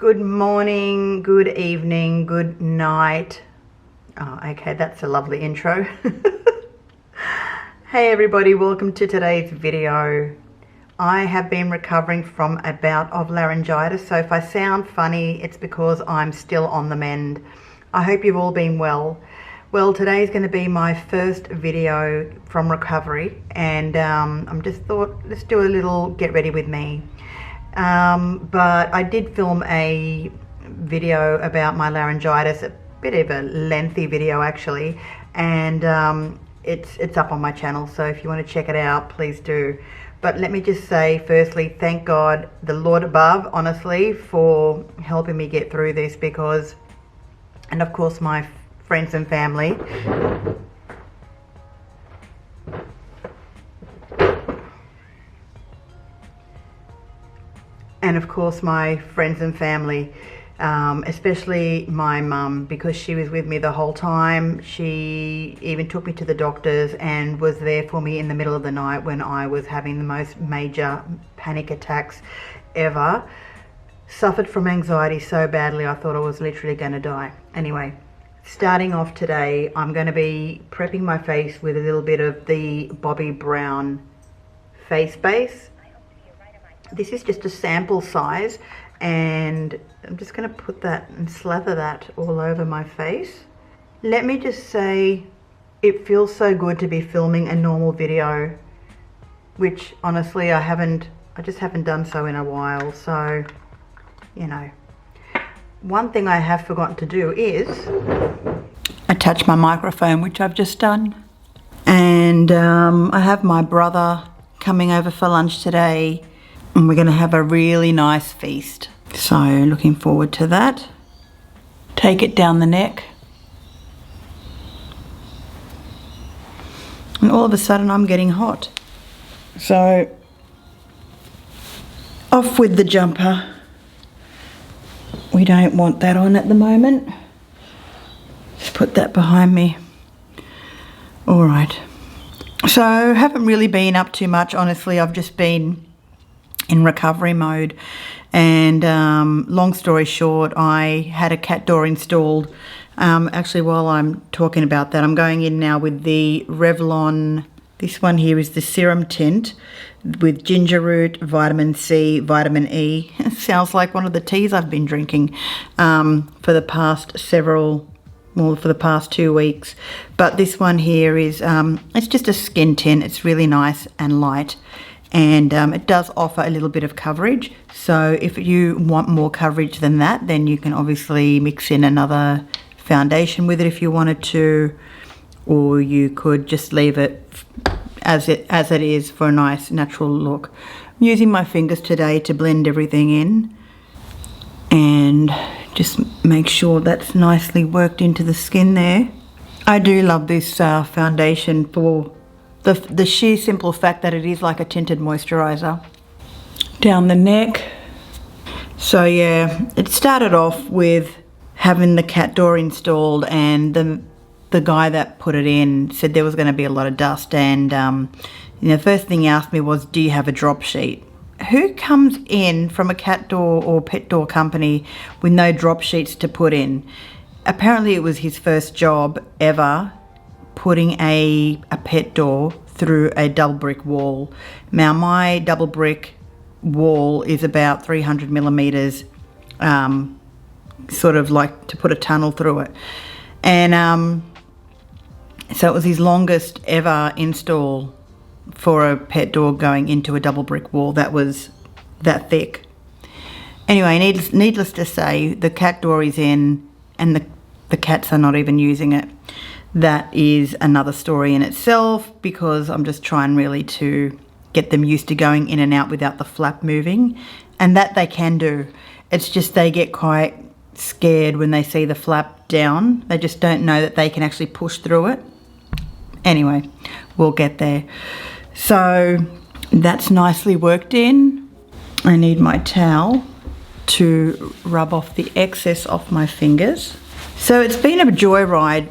Good morning, good evening, good night. Oh, okay, that's a lovely intro. Hey everybody, welcome to today's video. I have been recovering from a bout of laryngitis, so if I sound funny, it's because I'm still on the mend. I hope you've all been well. Well, today is going to be my first video from recovery, and I'm just thought, let's do a little get ready with me. But I did film a video about my laryngitis, a bit of a lengthy video actually, and it's up on my channel, so if you want to check it out, please do. But let me just say, firstly, thank God, the Lord above, honestly, for helping me get through this, because, and of course my friends and family. And of course my friends and family, especially my mum, because she was with me the whole time. She even took me to the doctors and was there for me in the middle of the night when I was having the most major panic attacks ever. Suffered from anxiety so badly I thought I was literally going to die. Anyway, starting off today, I'm going to be prepping my face with a little bit of the Bobbi Brown face base. This is just a sample size, and I'm just going to put that and slather that all over my face. Let me just say, it feels so good to be filming a normal video, which honestly I just haven't done so in a while. So, you know, one thing I have forgotten to do is attach my microphone, which I've just done. And I have my brother coming over for lunch today, and we're going to have a really nice feast. So looking forward to that. Take it down the neck. And all of a sudden I'm getting hot. So off with the jumper. We don't want that on at the moment. Just put that behind me. All right. So haven't really been up too much, honestly. I've just been in recovery mode, and long story short, I had a cat door installed. Actually, while I'm talking about that, I'm going in now with the Revlon. This one here is the serum tint with ginger root, vitamin C, vitamin E. It sounds like one of the teas I've been drinking for the past for the past 2 weeks. But this one here is, it's just a skin tint. It's really nice and light. And it does offer a little bit of coverage. So if you want more coverage than that, then you can obviously mix in another foundation with it if you wanted to, or you could just leave it as it is for a nice natural look. I'm using my fingers today to blend everything in and just make sure that's nicely worked into the skin there. I do love this foundation for the sheer simple fact that it is like a tinted moisturizer. Down the neck. So yeah, it started off with having the cat door installed, and the guy that put it in said there was going to be a lot of dust, and the first thing he asked me was, do you have a drop sheet? Who comes in from a cat door or pet door company with no drop sheets to put in? Apparently it was his first job ever, putting a pet door through a double brick wall. Now my double brick wall is about 300 millimeters, sort of like to put a tunnel through it. And so it was his longest ever install for a pet door going into a double brick wall that was that thick. Anyway, needless to say, the cat door is in, and the cats are not even using it. That is another story in itself, because I'm just trying really to get them used to going in and out without the flap moving, and that they can do. It's just they get quite scared when they see the flap down. They just don't know that they can actually push through it. Anyway, we'll get there. So that's nicely worked in. I need my towel to rub off the excess off my fingers. So it's been a joyride,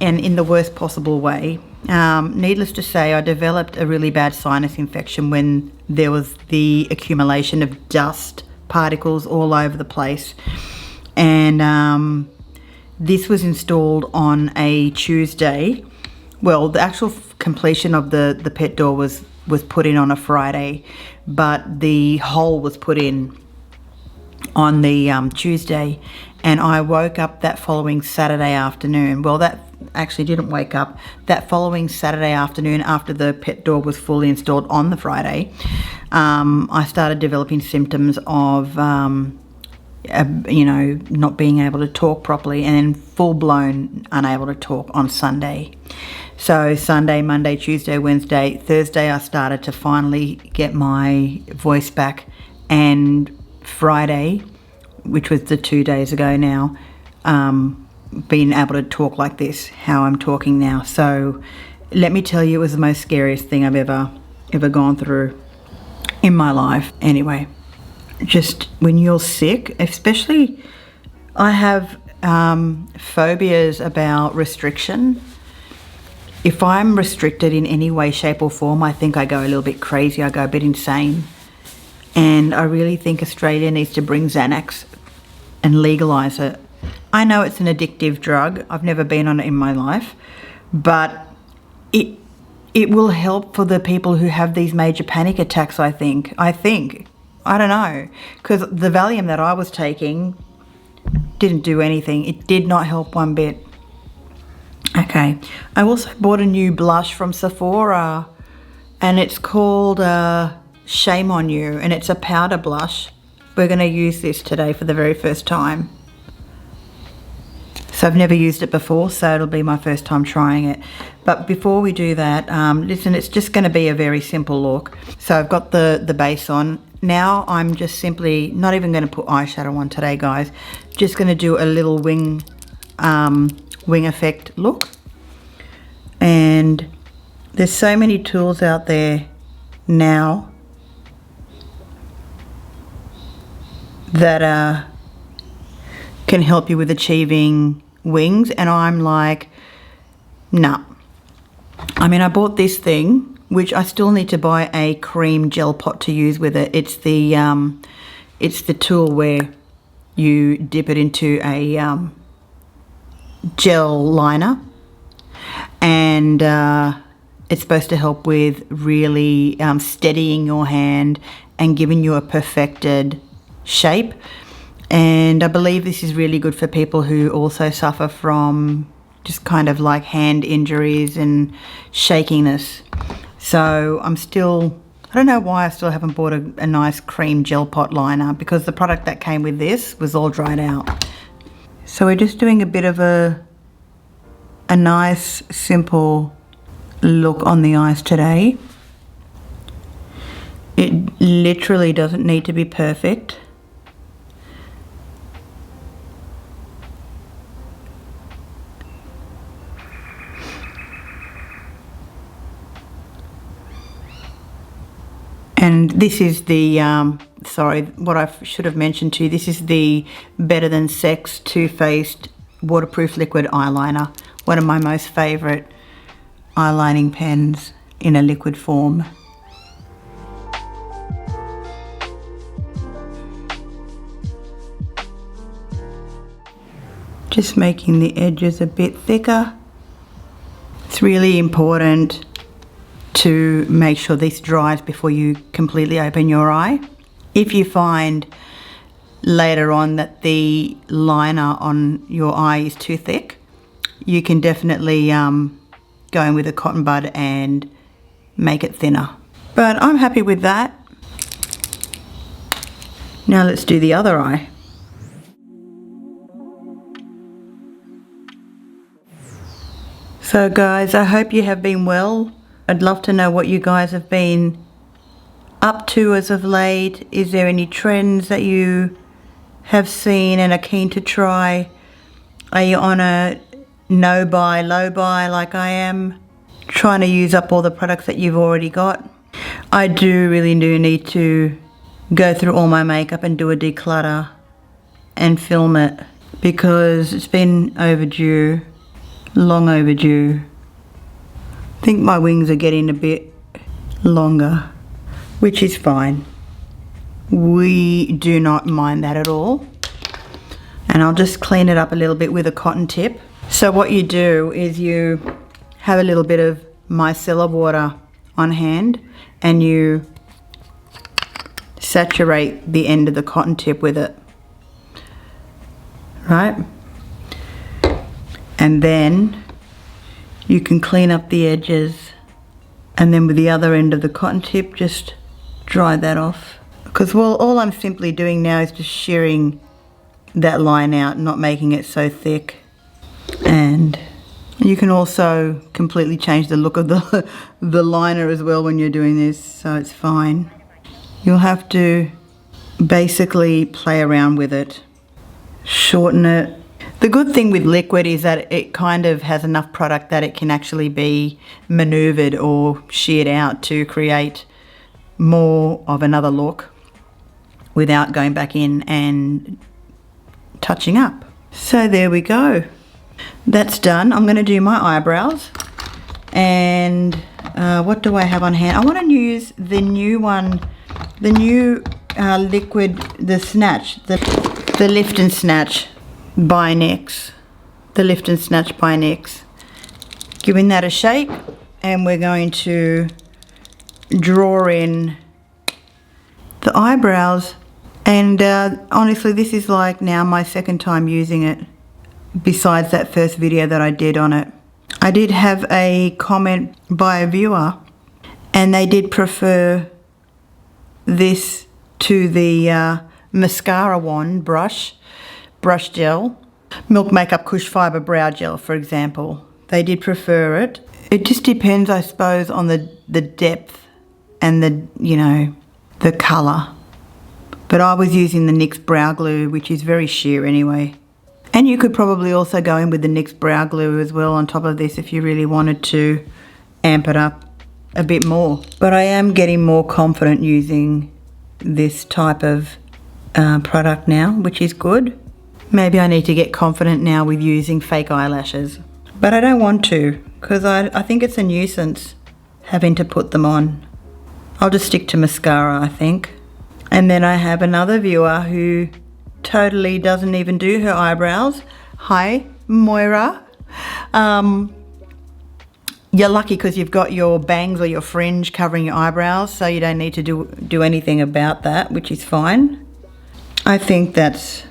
and in the worst possible way. Needless to say, I developed a really bad sinus infection when there was the accumulation of dust particles all over the place. And this was installed on a Tuesday. Well, the actual completion of the pet door was put in on a Friday, but the hole was put in on the Tuesday, and I woke up that following Saturday afternoon. Well, that actually didn't wake up. That following Saturday afternoon, after the pet door was fully installed on the Friday, I started developing symptoms of you know, not being able to talk properly, and then full-blown unable to talk on Sunday. So Sunday, Monday, Tuesday, Wednesday, Thursday, I started to finally get my voice back, and Friday, which was the 2 days ago now, being able to talk like this, how I'm talking now. So let me tell you, it was the most scariest thing I've ever gone through in my life. Anyway, just when you're sick, especially, I have phobias about restriction. If I'm restricted in any way, shape or form, I think I go a little bit crazy. I go a bit insane. And I really think Australia needs to bring Xanax and legalise it. I know it's an addictive drug. I've never been on it in my life. But it will help for the people who have these major panic attacks, I think. I don't know. Because the Valium that I was taking didn't do anything. It did not help one bit. Okay. I also bought a new blush from Sephora. And it's called Shame on You, and it's a powder blush. We're going to use this today for the very first time. So I've never used it before, so it'll be my first time trying it. But before we do that, listen, it's just going to be a very simple look. So I've got the base on. Now I'm just simply not even going to put eyeshadow on today, guys. Just going to do a little wing effect look. And there's so many tools out there now that can help you with achieving wings, and I'm like, nah. I mean, I bought this thing, which I still need to buy a cream gel pot to use with it. It's the tool where you dip it into a gel liner, and it's supposed to help with really steadying your hand and giving you a perfected shape. And I believe this is really good for people who also suffer from just kind of like hand injuries and shakiness. So I don't know why I still haven't bought a nice cream gel pot liner, because the product that came with this was all dried out. So we're just doing a bit of a nice simple look on the eyes today. It literally doesn't need to be perfect. And this is the, sorry, what I should have mentioned to you, this is the Better Than Sex Too Faced Waterproof Liquid Eyeliner. One of my most favourite eyelining pens in a liquid form. Just making the edges a bit thicker. It's really important to make sure this dries before you completely open your eye. If you find later on that the liner on your eye is too thick, you can definitely go in with a cotton bud and make it thinner. But I'm happy with that. Now let's do the other eye. So guys, I hope you have been well. I'd love to know what you guys have been up to as of late. Is there any trends that you have seen and are keen to try? Are you on a no buy, low buy like I am? Trying to use up all the products that you've already got? I really do need to go through all my makeup and do a declutter and film it, because it's been overdue, long overdue. I think my wings are getting a bit longer, which is fine. We do not mind that at all. And I'll just clean it up a little bit with a cotton tip. So what you do is you have a little bit of micellar water on hand and you saturate the end of the cotton tip with it, right? And then you can clean up the edges, and then with the other end of the cotton tip just dry that off. Because well, all I'm simply doing now is just shearing that line out, not making it so thick. And you can also completely change the look of the liner as well when you're doing this, so it's fine. You'll have to basically play around with it, shorten it. The good thing with liquid is that it kind of has enough product that it can actually be maneuvered or sheared out to create more of another look without going back in and touching up. So there we go. That's done. I'm going to do my eyebrows. And what do I have on hand? I want to use the new one, the new liquid, the Snatch, the Lift and Snatch by NYX. The Lift and Snatch by NYX. Giving that a shake, and we're going to draw in the eyebrows. And honestly, this is like now my second time using it, besides that first video that I did on it. I did have a comment by a viewer, and they did prefer this to the mascara wand brush gel, Milk Makeup Kush Fibre Brow Gel, for example. They did prefer it. It just depends, I suppose, on the depth and the, you know, the colour. But I was using the NYX Brow Glue, which is very sheer anyway. And you could probably also go in with the NYX Brow Glue as well on top of this if you really wanted to amp it up a bit more. But I am getting more confident using this type of product now, which is good. Maybe I need to get confident now with using fake eyelashes. But I don't want to, because I think it's a nuisance having to put them on. I'll just stick to mascara, I think. And then I have another viewer who totally doesn't even do her eyebrows. Hi, Moira. You're lucky because you've got your bangs or your fringe covering your eyebrows, so you don't need to do anything about that, which is fine. I think that's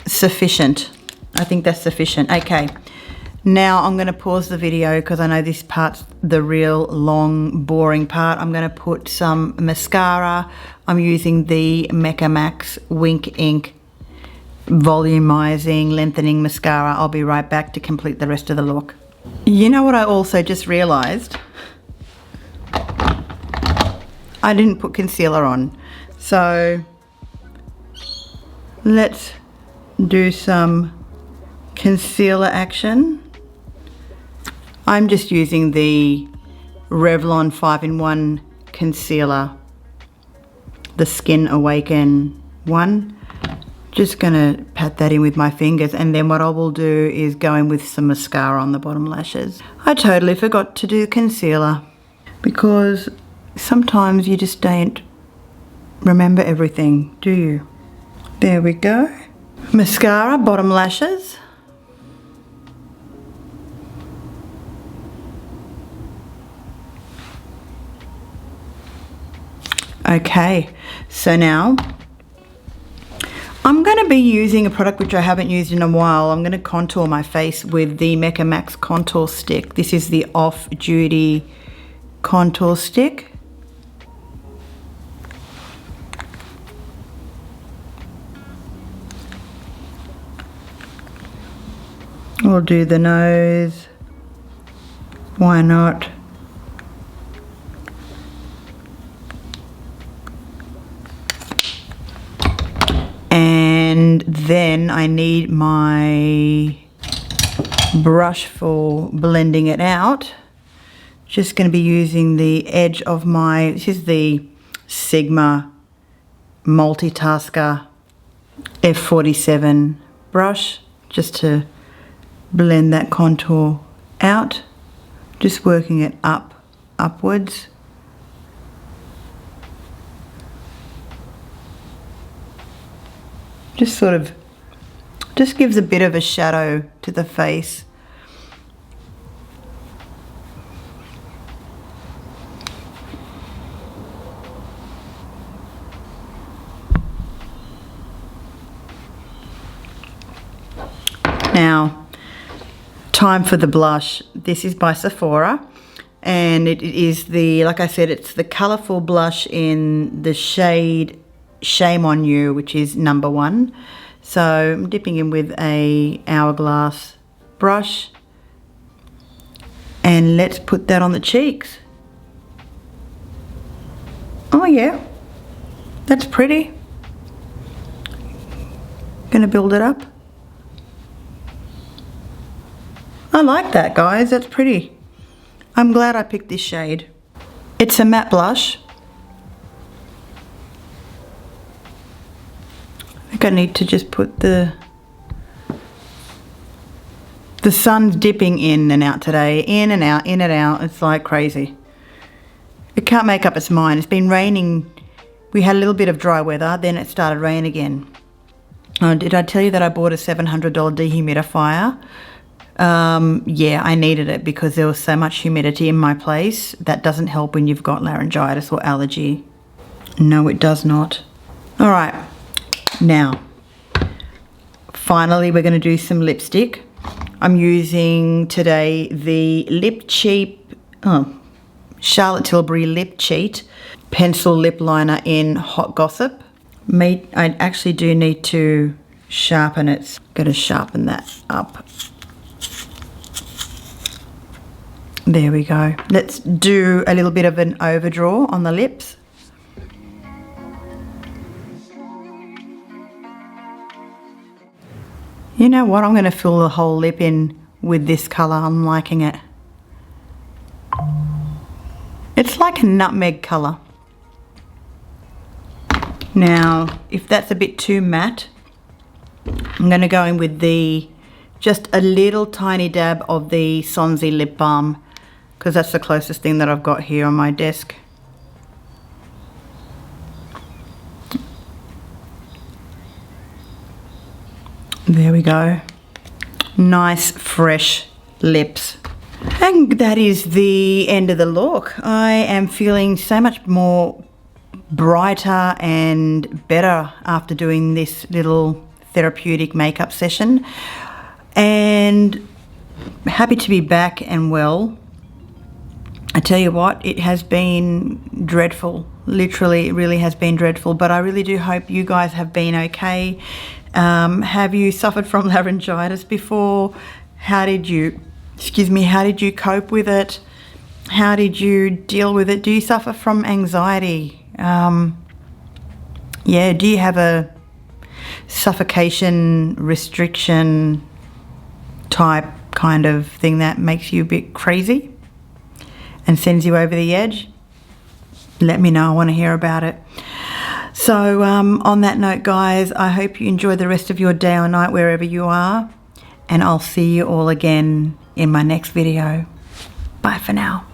sufficient. I think that's sufficient. Okay. Now I'm going to pause the video because I know this part's the real long, boring part. I'm going to put some mascara. I'm using the Mecca Max Wink Ink Volumizing Lengthening Mascara. I'll be right back to complete the rest of the look. You know what I also just realised? I didn't put concealer on. So let's do some concealer action. I'm just using the Revlon 5-in-1 concealer, the Skin Awaken one. Just gonna pat that in with my fingers, and then what I will do is go in with some mascara on the bottom lashes. I totally forgot to do concealer because sometimes you just don't remember everything, do you? There we go. Mascara, bottom lashes. Okay, so now I'm going to be using a product which I haven't used in a while. I'm going to contour my face with the Mecca Max Contour Stick. This is the off-duty contour stick. We'll do the nose. Why not? And then I need my brush for blending it out. Just going to be using the edge of this is the Sigma Multitasker F47 brush, just to blend that contour out. Just working it upwards. Just sort of, just gives a bit of a shadow to the face. Now, time for the blush. This is by Sephora, and it is the, like I said, it's the colourful blush in the shade Shame on You, which is number 1. So I'm dipping in with a hourglass brush, and let's put that on the cheeks. Oh yeah, that's pretty. Gonna build it up. I like that, guys, that's pretty. I'm glad I picked this shade. It's a matte blush. I think I need to just put the sun's dipping in and out today, in and out, in and out. It's like crazy. It can't make up its mind. It's been raining. We had a little bit of dry weather, then it started raining again. Did I tell you that I bought a $700 dehumidifier? Yeah, I needed it because there was so much humidity in my place. That doesn't help when you've got laryngitis or allergy. No, it does not. All right, now, finally we're going to do some lipstick. I'm using today the Lip Cheap, Charlotte Tilbury Lip Cheat pencil lip liner in Hot Gossip. I actually do need to sharpen it. Got to sharpen that up. There we go. Let's do a little bit of an overdraw on the lips. You know what? I'm going to fill the whole lip in with this colour. I'm liking it. It's like a nutmeg colour. Now, if that's a bit too matte, I'm going to go in with just a little tiny dab of the Sonzi lip balm, because that's the closest thing that I've got here on my desk. There we go. Nice fresh lips. And that is the end of the look. I am feeling so much more brighter and better after doing this little therapeutic makeup session, and happy to be back and well. I tell you what, it has been dreadful. Literally, it really has been dreadful, but I really do hope you guys have been okay. Have you suffered from laryngitis before? How did you cope with it? How did you deal with it? Do you suffer from anxiety? Yeah, do you have a suffocation, restriction type kind of thing that makes you a bit crazy and sends you over the edge? Let me know, I want to hear about it. So on that note, guys, I hope you enjoy the rest of your day or night wherever you are, and I'll see you all again in my next video. Bye for now.